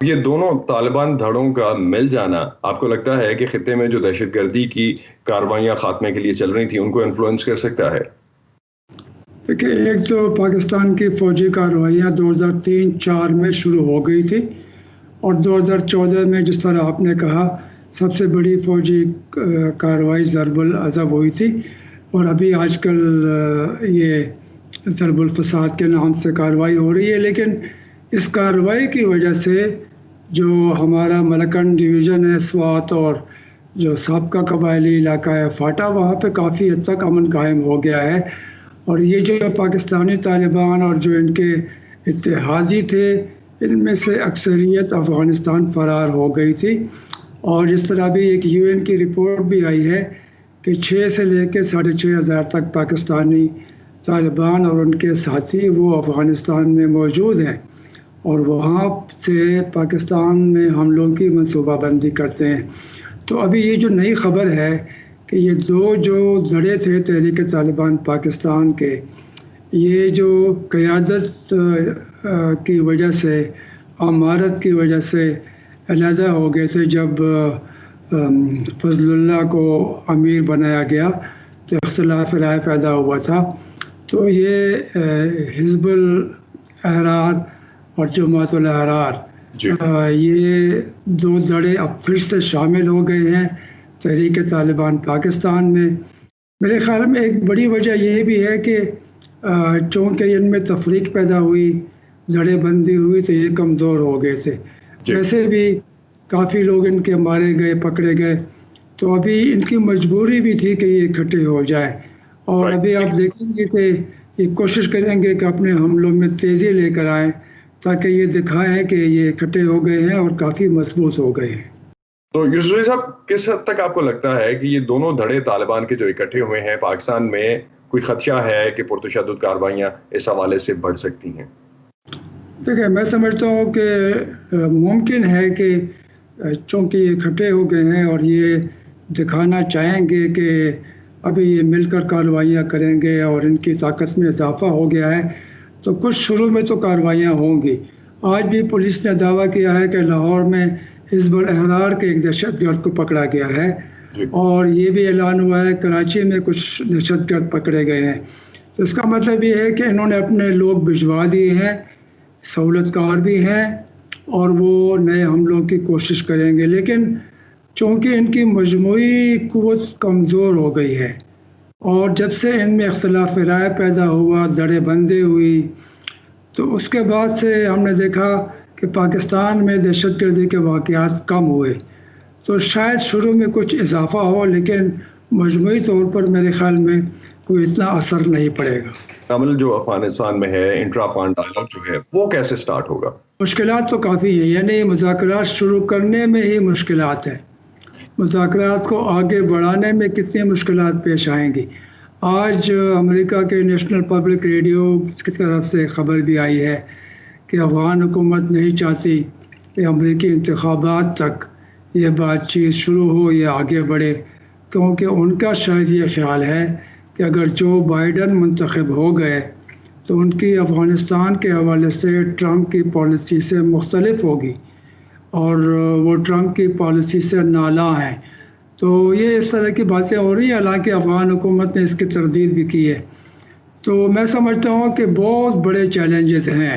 یہ دونوں طالبان دھڑوں کا مل جانا آپ کو لگتا ہے کہ خطے میں جو دہشت گردی کی کارروائیاں خاتمے کے لیے چل رہی تھیں ان کو انفلوئنس کر سکتا ہے؟ دیکھیں، ایک تو پاکستان کی فوجی کارروائیاں 2003-04 میں شروع ہو گئی تھی، اور 2014 میں جس طرح آپ نے کہا سب سے بڑی فوجی کارروائی ضرب العضب ہوئی تھی، اور ابھی آج کل یہ ضرب الفساد کے نام سے کارروائی ہو رہی ہے۔ لیکن اس کارروائی کی وجہ سے جو ہمارا ملکن ڈویژن ہے سوات اور جو سابقہ قبائلی علاقہ ہے فاٹا، وہاں پہ کافی حد تک امن قائم ہو گیا ہے، اور یہ جو پاکستانی طالبان اور جو ان کے اتحادی تھے ان میں سے اکثریت افغانستان فرار ہو گئی تھی۔ اور جس طرح بھی ایک UN کی رپورٹ بھی آئی ہے کہ 6 سے لے کے 6,500 تک پاکستانی طالبان اور ان کے ساتھی وہ افغانستان میں موجود ہیں، اور وہاں سے پاکستان میں حملوں کی منصوبہ بندی کرتے ہیں۔ تو ابھی یہ جو نئی خبر ہے کہ یہ دو جو دھڑے تھے تحریک طالبان پاکستان کے، یہ جو قیادت کی وجہ سے، امارت کی وجہ سے علیحدہ ہو گئے تھے جب فضل اللہ کو امیر بنایا گیا تو اختلاف رائے پیدا ہوا تھا۔ تو یہ حزب الاحرار اور جماعت الاحرار یہ دو دھڑے اب پھر سے شامل ہو گئے ہیں تحریک طالبان پاکستان میں۔ میرے خیال میں ایک بڑی وجہ یہ بھی ہے کہ چونکہ ان میں تفریق پیدا ہوئی، دھڑے بندی ہوئی، تو یہ کمزور ہو گئے تھے۔ ویسے بھی کافی لوگ ان کے مارے گئے، پکڑے گئے، تو ابھی ان کی مجبوری بھی تھی کہ یہ اکٹھے ہو جائیں، اور ابھی آپ دیکھیں گے کہ یہ کوشش کریں گے کہ اپنے حملوں میں تیزی لے کر آئیں تاکہ یہ دکھائیں کہ یہ اکٹھے ہو گئے ہیں اور کافی مضبوط ہو گئے ہیں۔ تو یوسف صاحب، کس حد تک آپ کو لگتا ہے کہ یہ دونوں دھڑے طالبان کے جو اکٹھے ہوئے ہیں پاکستان میں کوئی خدشہ ہے کہ پرتشدد کارروائیاں اس حوالے سے بڑھ سکتی ہیں؟ دیکھیں، میں سمجھتا ہوں کہ ممکن ہے کہ چونکہ یہ اکٹھے ہو گئے ہیں اور یہ دکھانا چاہیں گے کہ ابھی یہ مل کر کارروائیاں کریں گے اور ان کی طاقت میں اضافہ ہو گیا ہے، تو کچھ شروع میں تو کارروائیاں ہوں گی۔ آج بھی پولیس نے دعویٰ کیا ہے کہ لاہور میں حزب الاحرار کے ایک دہشت گرد کو پکڑا گیا ہے، اور یہ بھی اعلان ہوا ہے کراچی میں کچھ دہشت گرد پکڑے گئے ہیں۔ تو اس کا مطلب یہ ہے کہ انہوں نے اپنے لوگ بھجوا دیے ہیں، سہولت کار بھی ہیں، اور وہ نئے حملوں کی کوشش کریں گے۔ لیکن چونکہ ان کی مجموعی قوت کمزور ہو گئی ہے، اور جب سے ان میں اختلاف رائے پیدا ہوا، دھڑے بندی ہوئی، تو اس کے بعد سے ہم نے دیکھا کہ پاکستان میں دہشت گردی کے واقعات کم ہوئے۔ تو شاید شروع میں کچھ اضافہ ہو، لیکن مجموعی طور پر میرے خیال میں کوئی اتنا اثر نہیں پڑے گا۔ عمل جو افغانستان میں ہے، انٹرا افغان ڈائلاگ جو ہے، وہ کیسے سٹارٹ ہوگا؟ مشکلات تو کافی ہے، یعنی مذاکرات شروع کرنے میں ہی مشکلات ہیں۔ مذاکرات کو آگے بڑھانے میں کتنی مشکلات پیش آئیں گی۔ آج امریکہ کے نیشنل پبلک ریڈیو کی طرف سے خبر بھی آئی ہے کہ افغان حکومت نہیں چاہتی کہ امریکی انتخابات تک یہ بات چیت شروع ہو یا آگے بڑھے، کیونکہ ان کا شاید یہ خیال ہے کہ اگر جو بائیڈن منتخب ہو گئے تو ان کی افغانستان کے حوالے سے ٹرمپ کی پالیسی سے مختلف ہوگی، اور وہ ٹرمپ کی پالیسی سے نالاں ہیں۔ تو یہ اس طرح کی باتیں ہو رہی ہیں، حالانکہ افغان حکومت نے اس کی تردید بھی کی ہے۔ تو میں سمجھتا ہوں کہ بہت بڑے چیلنجز ہیں۔